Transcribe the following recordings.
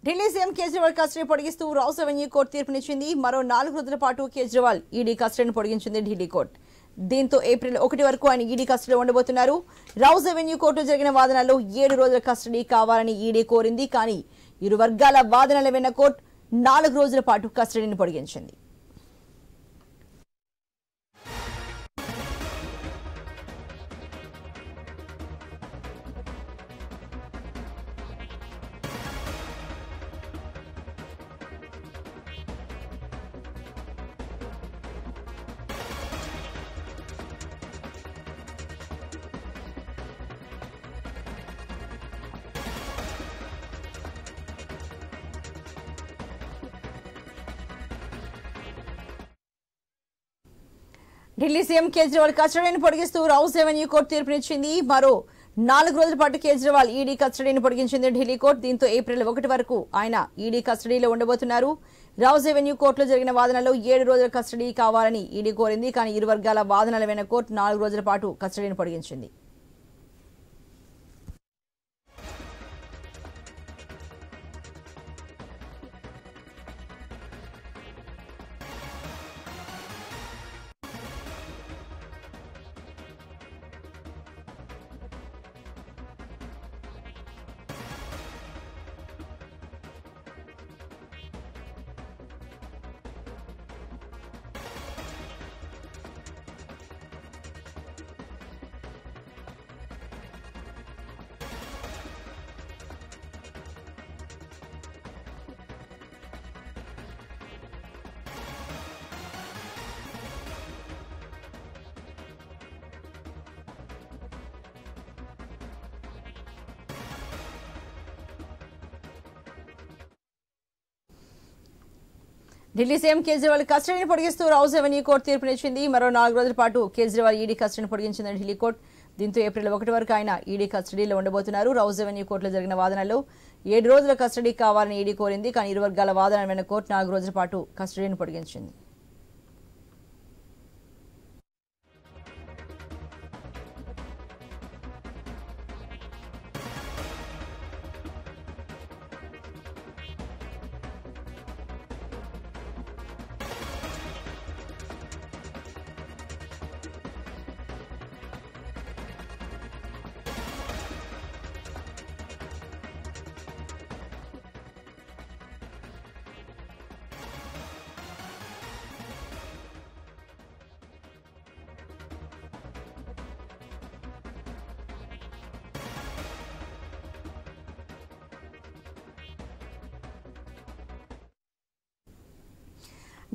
Delhi CM Kejriwal custody పొడిగిస్తూ Rouse Avenue court తీర్పునిచ్చింది. మరో 4 రోజుల పాటు కేజ్రీవాల్ ఈడీ కస్టడీని పొడిగించింది ఢిల్లీ కోర్టు. దీంతో ఏప్రిల్ 1 వరకు ఆయన ఈడీ కస్టడీలో ఉండబోతున్నారు. రౌస్ అవెన్యూ కోర్టులో జరిగిన వాదనలో 7 రోజుల కస్టడీ కావాలని ఈడీ కోరింది. కానీ ఇరు వర్గాల వాదనల విన్న కోర్టు 4 రోజుల పాటు కస్టడీని పొడిగించింది. ఢిల్లీ సీఎం కేజ్రీవాల్ కస్టడీని పొడిగిస్తూ రౌస్ అవెన్యూ కోర్టు తీర్పునిచ్చింది. మరో 4 రోజుల పాటు కేజ్రీవాల్ ఈడీ కస్టడీని పొడిగించింది ఢిల్లీ కోర్టు. దీంతో ఏప్రిల్ 1 వరకు ఆయన ఈడీ కస్టడీలో ఉండబోతున్నారు. రౌస్ అవెన్యూ కోర్టులో జరిగిన వాదనలో 7 రోజుల కస్టడీ కావాలని ఈడీ కోరింది. కానీ ఇరు వర్గాల వాదనల విన్న కోర్టు 4 రోజుల పాటు కస్టడీని పొడిగించింది. ఢిల్లీ సీఎం కేజ్రీవాల్ కస్టడీని పొడిగిస్తూ రౌస్ అవెన్యూ కోర్టు తీర్పునిచ్చింది. మరో 4 రోజుల పాటు కేజ్రీవాల్ ఈడీ కస్టడీని పొడిగించింది ఢిల్లీ కోర్టు. దీంతో ఏప్రిల్ 1 వరకు ఆయన ఈడీ కస్టడీలో ఉండబోతున్నారు. రౌస్ అవెన్యూ కోర్టులో జరిగిన వాదనలో 7 రోజుల కస్టడీ కావాలని ఈడీ కోరింది. కానీ ఇరు వర్గాల వాదన విన్న కోర్టు 4 రోజుల పాటు కస్టడీని పొడిగించింది.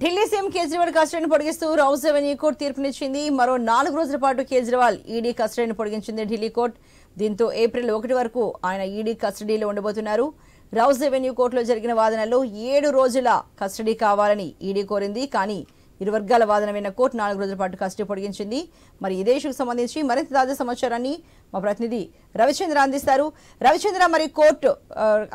ఢిల్లీ సీఎం కేజ్రీవాల్ కస్టడీని పొడిగిస్తూ రౌస్ అవెన్యూ కోర్టు తీర్పునిచ్చింది. మరో 4 రోజుల పాటు కేజ్రీవాల్ ఈడీ కస్టడీని పొడిగించింది ఢిల్లీ కోర్టు. దీంతో ఏప్రిల్ 1 వరకు ఆయన ఈడీ కస్టడీలో ఉండబోతున్నారు. రౌస్ అవెన్యూ కోర్టులో జరిగిన వాదనలో 7 రోజుల కస్టడీ కావాలని ఈడీ కోరింది. కానీ ఇరు వర్గాల వాదన విన్న కోర్టు 4 రోజుల పాటు కస్టడీ పొడిగించింది. మరి ఇదే ఇష్యూకి సంబంధించి మరింత తాజా సమాచారాన్ని మా ప్రతినిధి రవిచంద్ర అందిస్తారు. రవిచంద్ర, మరి కోర్టు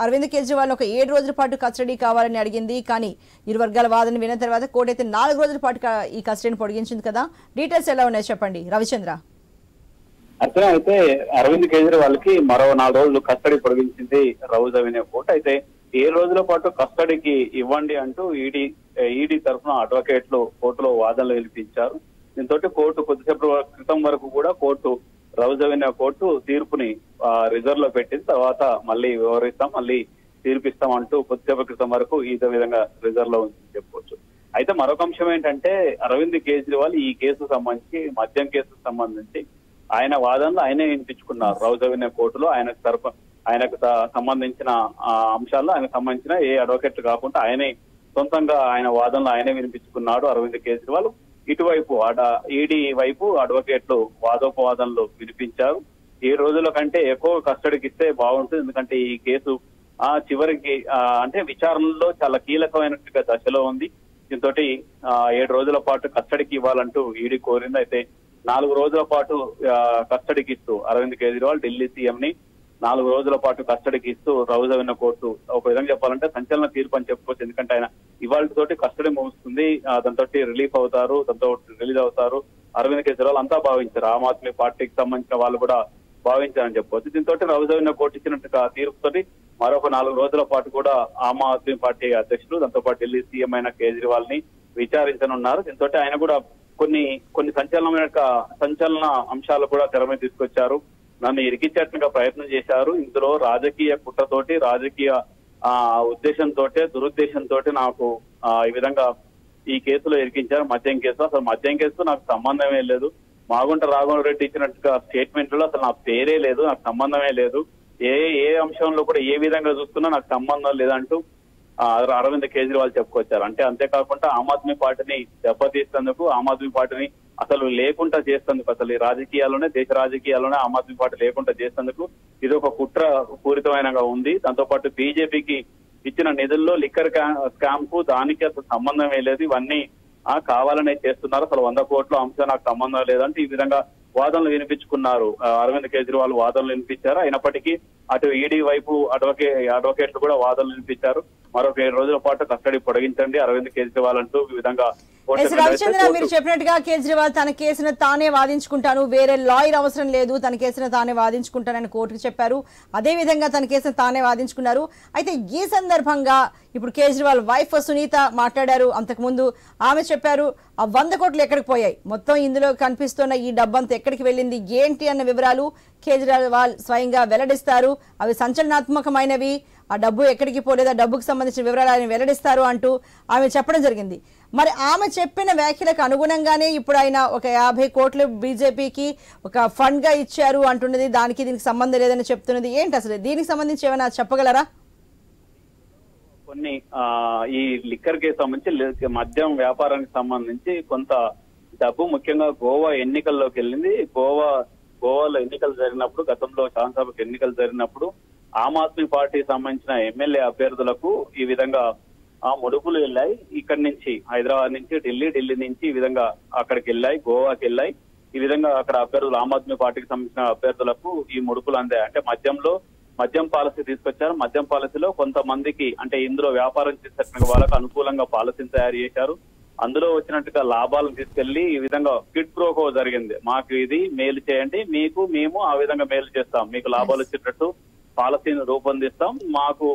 అరవింద్ కేజ్రీవాల్ ఒక 7 రోజుల పాటు కస్టడీ కావాలని అడిగింది. కానీ ఇరు వర్గాల వాదన విన్న తర్వాత కోర్టు అయితే 4 రోజుల పాటు ఈ కస్టడీని పొడిగించింది కదా. డీటెయిల్స్ ఎలా ఉన్నాయి చెప్పండి రవిచంద్ర. అయితే అరవింద్ కేజ్రీవాల్ కి మరో 4 రోజులు కస్టడీ పొడిగించింది రౌస్ అవెన్యూ కోర్టు. అయితే 7 రోజుల పాటు కస్టడీకి ఇవ్వండి అంటూ ఈడీ తరఫున అడ్వకేట్లు కోర్టులో వాదనలు వినిపించారు. దీంతో కోర్టు కొద్దిసేపు క్రితం వరకు కూడా కోర్టు రౌస్ అవెన్యూ కోర్టు తీర్పుని రిజర్వ్ లో పెట్టిన తర్వాత మళ్ళీ వివరిస్తాం, మళ్ళీ తీర్పిస్తాం అంటూ కొద్దిసేపు క్రితం వరకు ఇదే విధంగా రిజర్వ్ లో ఉందని చెప్పుకోవచ్చు. అయితే మరొక అంశం ఏంటంటే అరవింద్ కేజ్రీవాల్ ఈ కేసుకు సంబంధించి మద్యం కేసుకు సంబంధించి ఆయన వాదనలు ఆయనే వినిపించుకున్నారు రౌస్ అవెన్యూ కోర్టులో. ఆయనకు సంబంధించిన అంశాల్లో ఆయనకు సంబంధించిన ఏ అడ్వకేట్ కాకుండా ఆయనే సొంతంగా ఆయన వాదనలు ఆయనే వినిపించుకున్నాడు అరవింద్ కేజ్రీవాల్. ఇటువైపు ఈడీ వైపు అడ్వకేట్లు వాదోపవాదనలు వినిపించారు. 7 రోజుల కంటే ఎక్కువ కస్టడీకి ఇస్తే బాగుంటుంది, ఎందుకంటే ఈ కేసు చివరికి అంటే విచారణలో చాలా కీలకమైనట్టుగా దశలో ఉంది. దీంతో 7 రోజుల పాటు కస్టడీకి ఇవ్వాలంటూ ఈడీ కోరింది. అయితే 4 రోజుల పాటు కస్టడీకి ఇస్తూ అరవింద్ కేజ్రీవాల్ ఢిల్లీ సీఎం ని 4 రోజుల పాటు కస్టడీకి ఇస్తూ రౌస్ అవెన్యూ కోర్టు ఒక విధంగా చెప్పాలంటే సంచలన తీర్పు అని చెప్పుకోవచ్చు. ఎందుకంటే ఆయన ఇవాళ తోటి కస్టడీ ముగుస్తుంది, దాంతో రిలీఫ్ అవుతారు, దాంతో రిలీజ్ అవుతారు అరవింద్ కేజ్రీవాల్ అంతా భావించారు. ఆమ్ ఆద్మీ పార్టీకి సంబంధించిన వాళ్ళు కూడా భావించారని చెప్పుకోవచ్చు. దీంతో రౌస్ అవెన్యూ కోర్టు ఇచ్చినట్టుగా తీర్పుతోటి మరొక 4 రోజుల పాటు కూడా ఆమ్ ఆద్మీ పార్టీ అధ్యక్షుడు, దాంతో పాటు ఢిల్లీ సీఎం అయిన కేజ్రీవాల్ ని విచారించనున్నారు. దీంతో ఆయన కూడా కొన్ని సంచలన అంశాలు కూడా తెర మీద తీసుకొచ్చారు. నన్ను ఇరికించేట్టుగా ప్రయత్నం చేశారు. ఇందులో రాజకీయ కుట్రతోటి, రాజకీయ ఉద్దేశంతో, దురుద్దేశంతో నాకు ఈ విధంగా ఈ కేసులో ఇరికించారు. మద్యం కేసు, అసలు మద్యం కేసుతో నాకు సంబంధమే లేదు. మాగుంట రాఘవ రెడ్డి ఇచ్చినట్టుగా స్టేట్మెంట్ లో అసలు నా పేరే లేదు, నాకు సంబంధమే లేదు. ఏ అంశంలో కూడా ఏ విధంగా చూస్తున్నా నాకు సంబంధం లేదంటూ అరవింద్ కేజ్రీవాల్ చెప్పుకొచ్చారు. అంటే అంతేకాకుండా ఆమ్ ఆద్మీ పార్టీని దెబ్బతీసేందుకు, ఆమ్ ఆద్మీ పార్టీని అసలు లేకుండా చేసేందుకు, అసలు ఈ రాజకీయాల్లోనే, దేశ రాజకీయాల్లోనే ఆమ్ ఆద్మీ పార్టీ లేకుండా చేసేందుకు ఇది ఒక కుట్ర పూరితమైనగా ఉంది. దాంతో పాటు బీజేపీకి ఇచ్చిన నిధుల్లో లిక్కర్ స్కామ్ కు దానికి అసలు సంబంధమే లేదు. ఇవన్నీ కావాలనే చేస్తున్నారు. అసలు 100 కోట్ల అంశం నాకు సంబంధం లేదంటే ఈ విధంగా వాదనలు వినిపించుకున్నారు. అరవింద్ కేజ్రీవాల్ వాదనలు వినిపించారు. అయినప్పటికీ అటు ఈడీ వైపు అడ్వకేట్లు కూడా వాదనలు వినిపించారు. మరొక 7 రోజుల పాటు కస్టడీ పొడిగించండి అరవింద్ కేజ్రీవాల్ అంటూ ఈ విధంగా. రవిచంద్ర, మీరు చెప్పినట్టుగా కేజ్రీవాల్ తన కేసును తానే వాదించుకుంటాను, వేరే లాయర్ అవసరం లేదు, తన కేసును తానే వాదించుకుంటానని కోర్టుకు చెప్పారు. అదే విధంగా తన కేసును తానే వాదించుకున్నారు. అయితే ఈ సందర్భంగా ఇప్పుడు కేజ్రీవాల్ వైఫ్ సునీత మాట్లాడారు. అంతకుముందు ఆమె చెప్పారు ఆ 100 కోట్లు ఎక్కడికి పోయాయి, మొత్తం ఇందులో కనిపిస్తున్న ఈ డబ్బంతా ఎక్కడికి వెళ్ళింది ఏంటి అన్న వివరాలు కేజ్రీవాల్ స్వయంగా వెల్లడిస్తారు. అవి సంచలనాత్మకమైనవి, ఆ డబ్బు ఎక్కడికి పోలేదు, ఆ డబ్బుకు సంబంధించిన వివరాలు ఆయన వెల్లడిస్తారు అంటూ ఆమె చెప్పడం జరిగింది. మరి ఆమె చెప్పిన వ్యాఖ్యలకు అనుగుణంగానే ఇప్పుడు ఆయన ఒక 50 కోట్లు బీజేపీకి ఒక ఫండ్ గా ఇచ్చారు అంటున్నది. దానికి దీనికి సంబంధం లేదని చెప్తున్నది ఏంటి, అసలు దీనికి సంబంధించి ఏమైనా చెప్పగలరా? కొన్ని ఈ లిక్కర్ కి సంబంధించి, మద్యం వ్యాపారానికి సంబంధించి కొంత డబ్బు ముఖ్యంగా గోవా ఎన్నికల్లోకి వెళ్ళింది. గోవాలో ఎన్నికలు జరిగినప్పుడు, గతంలో శాసనసభకు ఎన్నికలు జరిగినప్పుడు ఆమ్ ఆద్మీ పార్టీకి సంబంధించిన ఎమ్మెల్యే అభ్యర్థులకు ఈ విధంగా ముడుపులు వెళ్ళాయి. ఇక్కడి నుంచి హైదరాబాద్ నుంచి ఢిల్లీ నుంచి ఈ విధంగా అక్కడికి వెళ్ళాయి, గోవాకి వెళ్ళాయి. ఈ విధంగా అక్కడ అభ్యర్థులు, ఆమ్ ఆద్మీ పార్టీకి సంబంధించిన అభ్యర్థులకు ఈ ముడుపులు అందాయి. అంటే మద్యం పాలసీ తీసుకొచ్చారు. మద్యం పాలసీలో కొంతమందికి, అంటే ఇందులో వ్యాపారం చేసేట వాళ్ళకు అనుకూలంగా పాలసీని తయారు చేశారు. అందులో వచ్చినట్టుగా లాభాలను తీసుకెళ్లి ఈ విధంగా క్విడ్ ప్రోకో జరిగింది. మాకు ఇది మేలు చేయండి, మేము ఆ విధంగా మేలు చేస్తాం, మీకు లాభాలు వచ్చేటట్టు పాలసీని రూపొందిస్తాం, మాకు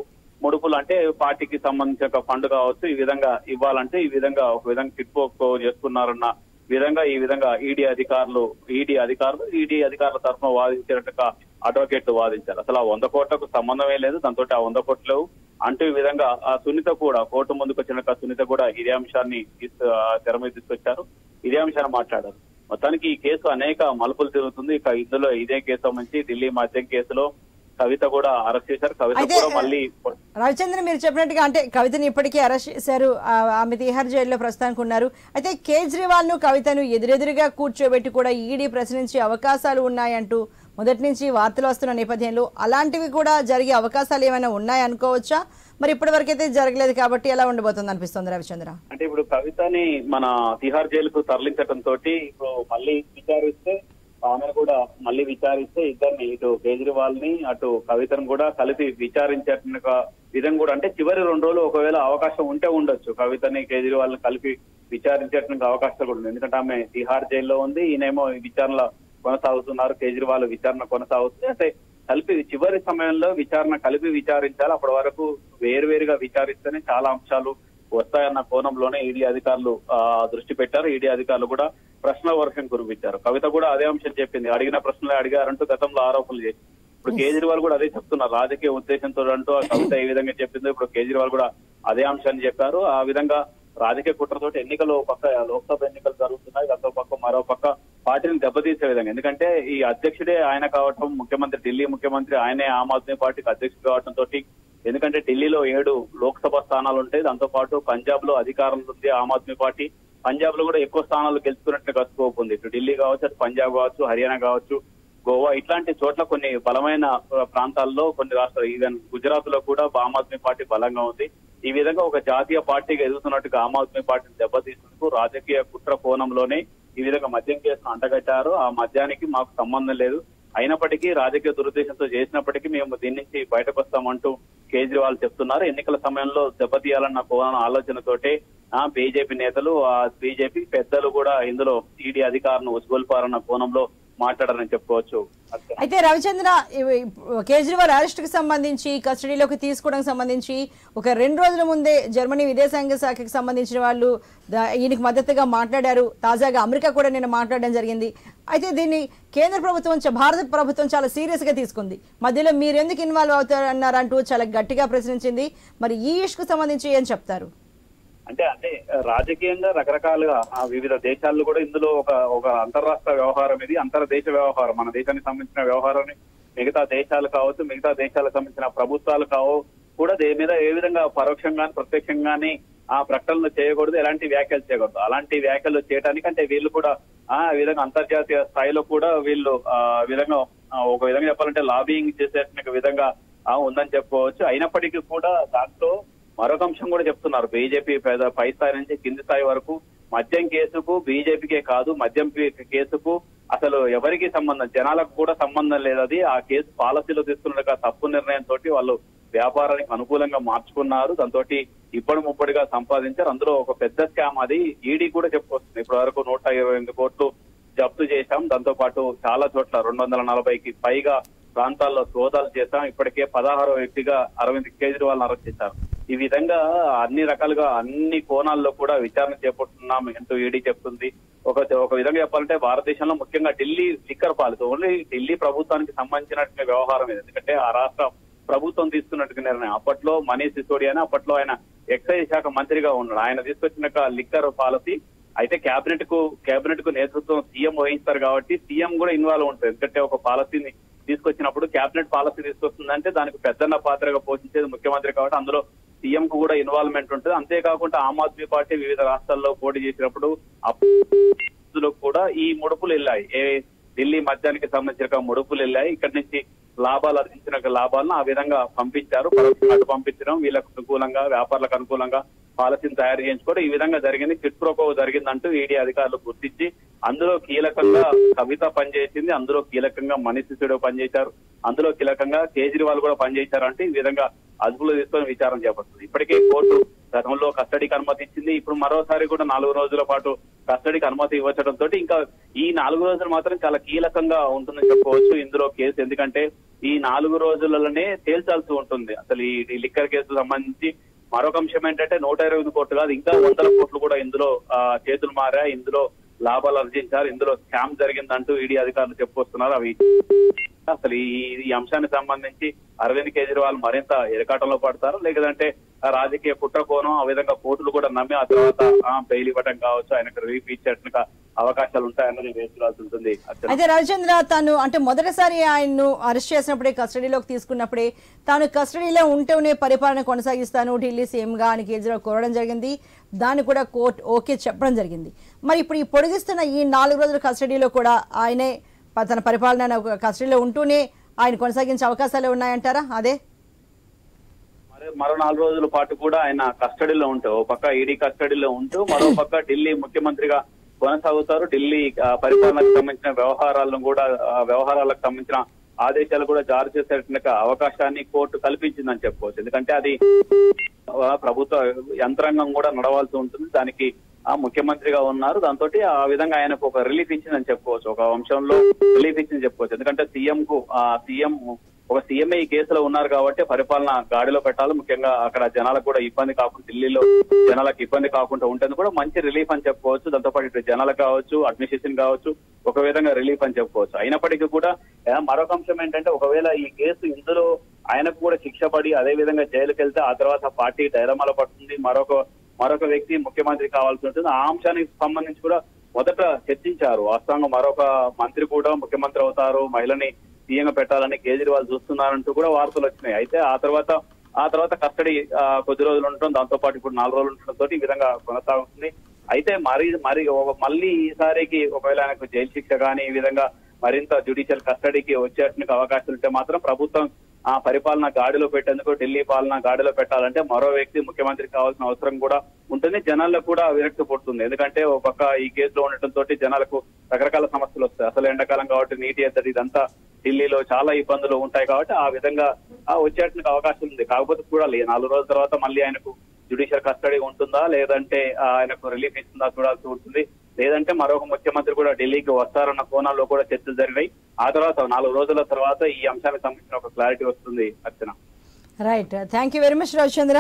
ముడుపులు అంటే పార్టీకి సంబంధించిన ఫండ్ కావచ్చు ఈ విధంగా ఇవ్వాలంటే ఈ విధంగా ఒక విధంగా క్విడ్ ప్రోకో చేసుకున్నారన్న విధంగా ఈ విధంగా ఈడీ అధికారుల తరఫున వాదించినట్టుగా అడ్వకేట్లు వాదించారు. అసలు ఆ 100 కోట్లకు సంబంధమే లేదు, దాంతో ఆ 100 కోట్లు అంటూ ఈ విధంగా ఆ సునీత కూడా కోర్టు ముందుకు వచ్చిన సునీత కూడా ఇదే అంశాన్ని తెర మీద తీసుకొచ్చారు, ఇదే అంశాన్ని మాట్లాడారు. మొత్తానికి ఈ కేసు అనేక మలుపులు తిరుగుతుంది. ఇక ఇందులో ఇదే కేసు సంబంధించి ఢిల్లీ మద్యం కేసులో కవిత కూడా అరెస్ట్ చేశారు. కవిత కూడా మళ్ళీ రవిచంద్ర, మీరు చెప్పినట్టుగా అంటే కవితని ఇప్పటికీ అరెస్ట్ చేశారు, ఆమె తిహార్ జైల్లో ప్రస్తుతానికి ఉన్నారు. అయితే కేజ్రీవాల్ ను కవితను ఎదురెదురుగా కూర్చోబెట్టి కూడా ఈడీ ప్రశ్నించే అవకాశాలు ఉన్నాయంటూ మొదటి నుంచి వార్తలు వస్తున్న నేపథ్యంలో అలాంటివి కూడా జరిగే అవకాశాలు ఏమైనా ఉన్నాయనుకోవచ్చా? మరి ఇప్పటి వరకైతే జరగలేదు కాబట్టి ఎలా ఉండబోతుంది అనిపిస్తుంది రవిచంద్ర? అంటే ఇప్పుడు కవితని మన తిహార్ జైలుకు తరలించడం తోటి ఇప్పుడు మళ్ళీ విచారిస్తే, ఆమెను కూడా మళ్ళీ విచారిస్తే ఇద్దరిని, ఇటు కేజ్రీవాల్ ని అటు కవితను కూడా కలిపి విచారించే విధంగా కూడా, అంటే చివరి 2 రోజులు ఒకవేళ అవకాశం ఉంటే ఉండొచ్చు, కవితని కేజ్రీవాల్ ని కలిపి విచారించేటువంటి అవకాశం కూడా ఉంది. ఎందుకంటే ఆమె తిహార్ జైల్లో ఉంది, ఈయనేమో విచారణ కొనసాగుతున్నారు, కేజ్రీవాల్ విచారణ కొనసాగుతుంది. అంటే కలిపి చివరి సమయంలో విచారణ కలిపి విచారించాలి. అప్పటి వరకు వేరువేరుగా విచారిస్తేనే చాలా అంశాలు వస్తాయన్న కోణంలోనే ఈడీ అధికారులు దృష్టి పెట్టారు. ఈడీ అధికారులు కూడా ప్రశ్న వర్షం కురిపించారు. కవిత కూడా అదే అంశం చెప్పింది, అడిగిన ప్రశ్నలే అడిగారంటూ గతంలో ఆరోపణలు చేసి, ఇప్పుడు కేజ్రీవాల్ కూడా అదే చెప్తున్నారు. రాజకీయ ఉద్దేశంతో అంటూ ఆ కవిత ఏ విధంగా చెప్పిందో ఇప్పుడు కేజ్రీవాల్ కూడా అదే అంశాన్ని చెప్పారు. ఆ విధంగా రాజకీయ కుట్రతోటి ఎన్నికలు పక్క లోక్సభ ఎన్నికలు జరుగుతున్నాయి, దాంతో పక్క మరో పక్క పార్టీని దెబ్బతీసే విధంగా, ఎందుకంటే ఈ అధ్యక్షుడే ఆయన కావటం, ముఖ్యమంత్రి ఢిల్లీ ముఖ్యమంత్రి ఆయనే ఆమ్ ఆద్మీ పార్టీకి అధ్యక్షుడు కావటం తోటి, ఎందుకంటే ఢిల్లీలో 7 లోక్సభ స్థానాలు ఉంటాయి, దాంతో పాటు పంజాబ్ లో అధికారం ఉంది ఆమ్ ఆద్మీ పార్టీ, పంజాబ్ లో కూడా ఎక్కువ స్థానాలు గెలుచుకున్నట్టు స్కోప్ ఉంది. ఇటు ఢిల్లీ కావచ్చు, అటు పంజాబ్ కావచ్చు, హర్యానా కావచ్చు, గోవా, ఇట్లాంటి చోట్ల కొన్ని బలమైన ప్రాంతాల్లో కొన్ని రాష్ట్రాలు, ఈవెన్ గుజరాత్ లో కూడా ఆమ్ ఆద్మీ పార్టీ బలంగా ఉంది. ఈ విధంగా ఒక జాతీయ పార్టీగా ఎదుగుతున్నట్టుగా ఆమ్ ఆద్మీ పార్టీని దెబ్బతీసేందుకు రాజకీయ కుట్ర కోణంలోనే ఈ విధంగా మద్యం కేసును అంటగట్టారు. ఆ మద్యానికి మాకు సంబంధం లేదు, అయినప్పటికీ రాజకీయ దురుద్దేశంతో చేసినప్పటికీ మేము దీని నుంచి బయటకు వస్తామంటూ కేజ్రీవాల్ చెప్తున్నారు. ఎన్నికల సమయంలో దెబ్బతీయాలన్న కోణ ఆలోచనతోటే బీజేపీ నేతలు, బీజేపీ పెద్దలు కూడా ఇందులో ఈడీ అధికారులను ఉసుగొల్పారన్న కోణంలో మాట్లాడాలని చెప్పుకోవచ్చు. అయితే రవిచంద్ర, కేజ్రీవాల్ అరెస్ట్ కి సంబంధించి కస్టడీలోకి తీసుకోవడానికి సంబంధించి ఒక 2 రోజుల ముందే జర్మనీ విదేశాంగ శాఖకి సంబంధించిన వాళ్ళు ఈయనకి మద్దతుగా మాట్లాడారు. తాజాగా అమెరికా కూడా నిన్న మాట్లాడడం జరిగింది. అయితే దీన్ని కేంద్ర ప్రభుత్వం, భారత ప్రభుత్వం చాలా సీరియస్ గా తీసుకుంది. మధ్యలో మీరెందుకు ఇన్వాల్వ్ అవుతారన్నారంటూ చాలా గట్టిగా ప్రశ్నించింది. మరి ఈ ఇష్యూకి సంబంధించి ఏం చెప్తారు? అంటే రాజకీయంగా రకరకాలుగా వివిధ దేశాల్లో కూడా ఇందులో ఒక అంతర్రాష్ట్ర వ్యవహారం, ఇది అంతర్దేశ వ్యవహారం. మన దేశానికి సంబంధించిన వ్యవహారాన్ని మిగతా దేశాలు కావచ్చు, మిగతా దేశాలకు సంబంధించిన ప్రభుత్వాలు కూడా దేని మీద ఏ విధంగా పరోక్షంగా ప్రత్యక్షంగానే ఆ ప్రకటనలు చేయకూడదు, ఎలాంటి వ్యాఖ్యలు చేయకూడదు. అలాంటి వ్యాఖ్యలు చేయడానికి అంటే వీళ్ళు కూడా ఆ విధంగా అంతర్జాతీయ స్థాయిలో కూడా వీళ్ళు విధంగా ఒక విధంగా చెప్పాలంటే లాబింగ్ చేసే విధంగా ఉందని చెప్పుకోవచ్చు. అయినప్పటికీ కూడా దాంట్లో మరొక అంశం కూడా చెప్తున్నారు. బీజేపీ పై స్థాయి నుంచి కింది స్థాయి వరకు మద్యం కేసుకు బీజేపీకే కాదు, మద్యం కేసుకు అసలు ఎవరికి సంబంధం, జనాలకు కూడా సంబంధం లేదు. అది ఆ కేసు పాలసీలో తీసుకున్న తప్పు నిర్ణయంతో వాళ్ళు వ్యాపారానికి అనుకూలంగా మార్చుకున్నారు. దాంతో ఇప్పటి ముప్పటిగా సంపాదించారు. అందులో ఒక పెద్ద స్కామ్ అది ఈడీ కూడా చెప్పుకొస్తుంది. ఇప్పటి వరకు 128 కోట్లు జప్తు చేశాం. దాంతో పాటు చాలా చోట్ల 240కి పైగా ప్రాంతాల్లో సోదాలు చేశాం. ఇప్పటికే 16వ వ్యక్తిగా అరవింద్ కేజ్రీవాల్ అరెస్ట్ చేశారు. ఈ విధంగా అన్ని రకాలుగా అన్ని కోణాల్లో కూడా విచారణ చేపడుతున్నాం అంటూ ఈడీ చెప్తుంది. ఒక విధంగా చెప్పాలంటే భారతదేశంలో ముఖ్యంగా Delhi liquor policy only Delhi ప్రభుత్వానికి సంబంధించినటువంటి వ్యవహారం ఇది. ఎందుకంటే ఆ రాష్ట్ర ప్రభుత్వం తీసుకున్నట్టు నిర్ణయం. అప్పట్లో మనీష్ సిసోడియా అని అప్పట్లో ఆయన ఎక్సైజ్ శాఖ మంత్రిగా ఉన్నాడు. ఆయన తీసుకొచ్చిన లిక్కర్ పాలసీ అయితే కేబినెట్ కు నేతృత్వం సీఎం వహిస్తారు కాబట్టి సీఎం కూడా ఇన్వాల్వ్ ఉంటుంది. ఎందుకంటే ఒక పాలసీని తీసుకొచ్చినప్పుడు కేబినెట్ పాలసీ తీసుకొస్తుందంటే దానికి పెద్దన్న పాత్రగా పోషించేది ముఖ్యమంత్రి కాబట్టి అందులో సీఎం కు కూడా ఇన్వాల్వ్మెంట్ ఉంటుంది. అంతేకాకుండా ఆమ్ ఆద్మీ పార్టీ వివిధ రాష్ట్రాల్లో పోటీ చేసినప్పుడు అప్పుడు కూడా ఈ ముడుపులు వెళ్ళాయి. ఢిల్లీ మద్యానికి సంబంధించిన ముడుపులు వెళ్ళాయి. ఇక్కడి నుంచి లాభాలు ఆర్జించిన లాభాలను ఆ విధంగా పంపించారు. పరోక్షంగా పంపించడం, వీళ్ళకు అనుకూలంగా వ్యాపారులకు అనుకూలంగా పాలసీని తయారు చేయించుకోవడం ఈ విధంగా జరిగింది. క్విడ్ ప్రో క్వో జరిగిందంటూ ఈడీ అధికారులు గుర్తించి అందులో కీలకంగా కవిత పనిచేసింది, అందులో కీలకంగా మనీష్ సిసోడియా పనిచేశారు, అందులో కీలకంగా కేజ్రీవాల్ కూడా పనిచేశారు అంటే ఈ విధంగా అదుపులో తీసుకొని విచారణ చేపడుతుంది. ఇప్పటికే కోర్టు గతంలో కస్టడీకి అనుమతి ఇచ్చింది. ఇప్పుడు మరోసారి కూడా 4 రోజుల పాటు కస్టడీకి అనుమతి ఇవ్వడంతో ఇంకా ఈ 4 రోజులు మాత్రం చాలా కీలకంగా ఉంటుందని చెప్పుకోవచ్చు ఇందులో కేసు. ఎందుకంటే ఈ 4 రోజులలోనే తేల్చాల్సి ఉంటుంది. అసలు ఈ లిక్కర్ కేసు సంబంధించి మరొక అంశం ఏంటంటే 128 కోట్లు కాదు, ఇంకా 100 కోట్లు కూడా ఇందులో చేతులు మారా, ఇందులో లాభాలు ఆర్జించారు, ఇందులో స్కామ్ జరిగిందంటూ ఈడీ అధికారులు చెప్పుకొస్తున్నారు. అవి అసలు ఈ అంశానికి సంబంధించి అరవింద్ కేజ్రీవాల్ మరింత ఇరకాటంలో పడతారు, లేదంటే రాజకీయ కుట్ర కోణం ఆ విధంగా కోర్టులు కూడా నమ్మి ఆ తర్వాత బెయిల్ ఇవ్వడం కావచ్చు, ఆయనకు రిలీఫ్ ఇచ్చేట్టుగా అవకాశాలు ఉంటాయన్నది వేచి చూడాల్సి ఉంటుంది. అయితే రవిచంద్ర, తాను అంటే మొదటిసారి ఆయన్ను అరెస్ట్ చేసినప్పుడే, కస్టడీలోకి తీసుకున్నప్పుడే తాను కస్టడీలో ఉంటూనే పరిపాలన కొనసాగిస్తాను ఢిల్లీ సీఎం గా అని కేజ్రీవాల్ కోరడం జరిగింది. దాన్ని కూడా కోర్టు ఓకే చెప్పడం జరిగింది. మరి ఇప్పుడు ఈ పొడిగిస్తున్న ఈ 4 రోజుల కస్టడీలో కూడా ఆయనే తన పరిపాలన కస్టడీలో ఉంటూనే ఆయన కొనసాగించే అవకాశాలు ఉన్నాయంటారా? అదే మరో 4 రోజుల పాటు కూడా ఆయన కస్టడీలో ఉంటూ, ఓ పక్క ఈడీ కస్టడీలో ఉంటూ మరో పక్క ఢిల్లీ ముఖ్యమంత్రిగా కొనసాగుతారు. ఢిల్లీ పరిపాలనకు సంబంధించిన వ్యవహారాలకు సంబంధించిన ఆదేశాలు కూడా జారీ చేసేట అవకాశాన్ని కోర్టు కల్పించిందని చెప్పుకోవచ్చు. ఎందుకంటే అది ప్రభుత్వ యంత్రాంగం కూడా నడవాల్సి ఉంటుంది. దానికి ముఖ్యమంత్రిగా ఉన్నారు. దాంతో ఆ విధంగా ఆయనకు ఒక రిలీఫ్ ఇచ్చిందని చెప్పుకోవచ్చు. ఒక అంశంలో రిలీఫ్ ఇచ్చిందని చెప్పుకోవచ్చు. ఎందుకంటే సీఎంఏ ఈ కేసులో ఉన్నారు కాబట్టి పరిపాలన గాడిలో పెట్టాలి. ముఖ్యంగా అక్కడ జనాలకు కూడా ఇబ్బంది కాకుండా, ఢిల్లీలో జనాలకు ఇబ్బంది కాకుండా ఉంటుంది కూడా మంచి రిలీఫ్ అని చెప్పుకోవచ్చు. దాంతోపాటు ఇటు జనాలకు కావచ్చు, అడ్మినిస్ట్రేషన్ కావచ్చు, ఒక విధంగా రిలీఫ్ అని చెప్పుకోవచ్చు. అయినప్పటికీ కూడా మరొక అంశం ఏంటంటే ఒకవేళ ఈ కేసు ఇందులో ఆయనకు కూడా శిక్ష పడి అదే విధంగా జైలుకి వెళ్తే ఆ తర్వాత పార్టీ డైలమాలో పడుతుంది, మరొక వ్యక్తి ముఖ్యమంత్రి కావాల్సి ఉంటుంది. ఆ అంశానికి సంబంధించి కూడా మొదట చర్చించారు. వాస్తవంగా మరొక మంత్రి కూడా ముఖ్యమంత్రి అవుతారు, మహిళని సీఎంగా పెట్టాలని కేజ్రీవాల్ చూస్తున్నారంటూ కూడా వార్తలు వచ్చినాయి. అయితే ఆ తర్వాత కస్టడీ కొద్ది రోజులు ఉండటం, దాంతో పాటు ఇప్పుడు 4 రోజులు ఉండటంతో ఈ విధంగా కొనసాగుతుంది. అయితే మళ్ళీ ఈసారికి ఒకవేళ ఆయనకు జైలు శిక్ష కానీ ఈ విధంగా మరింత జ్యుడిషియల్ కస్టడీకి వచ్చేందుకు అవకాశాలు ఉంటే మాత్రం ప్రభుత్వం పరిపాలన గాడిలో పెట్టేందుకు, ఢిల్లీ పాలన గాడిలో పెట్టాలంటే మరో వ్యక్తి ముఖ్యమంత్రి కావాల్సిన అవసరం కూడా ఉంటుంది. జనాలకు కూడా విరక్తి పుడుతుంది. ఎందుకంటే ఒక పక్క ఈ కేసులో ఉండటంతో జనాలకు రకరకాల సమస్యలు వస్తాయి. అసలు ఎండాకాలం కాబట్టి నీటి ఎద్దడి, ఇదంతా ఢిల్లీలో చాలా ఇబ్బందులు ఉంటాయి కాబట్టి ఆ విధంగా వచ్చేందుకు అవకాశం ఉంది. కాకపోతే చూడాలి 4 రోజుల తర్వాత మళ్ళీ ఆయనకు జ్యుడిషియల్ కస్టడీ ఉంటుందా, లేదంటే ఆయనకు రిలీఫ్ ఇస్తుందా చూడాల్సి ఉంటుంది. లేదంటే మరొక ముఖ్యమంత్రి కూడా ఢిల్లీకి వస్తారన్న కోణాల్లో కూడా చర్చలు జరిగాయి. ఆ తర్వాత 4 రోజుల తర్వాత ఈ అంశానికి సంబంధించిన ఒక క్లారిటీ వస్తుంది Archana. Right, thank you very much Ravichandra.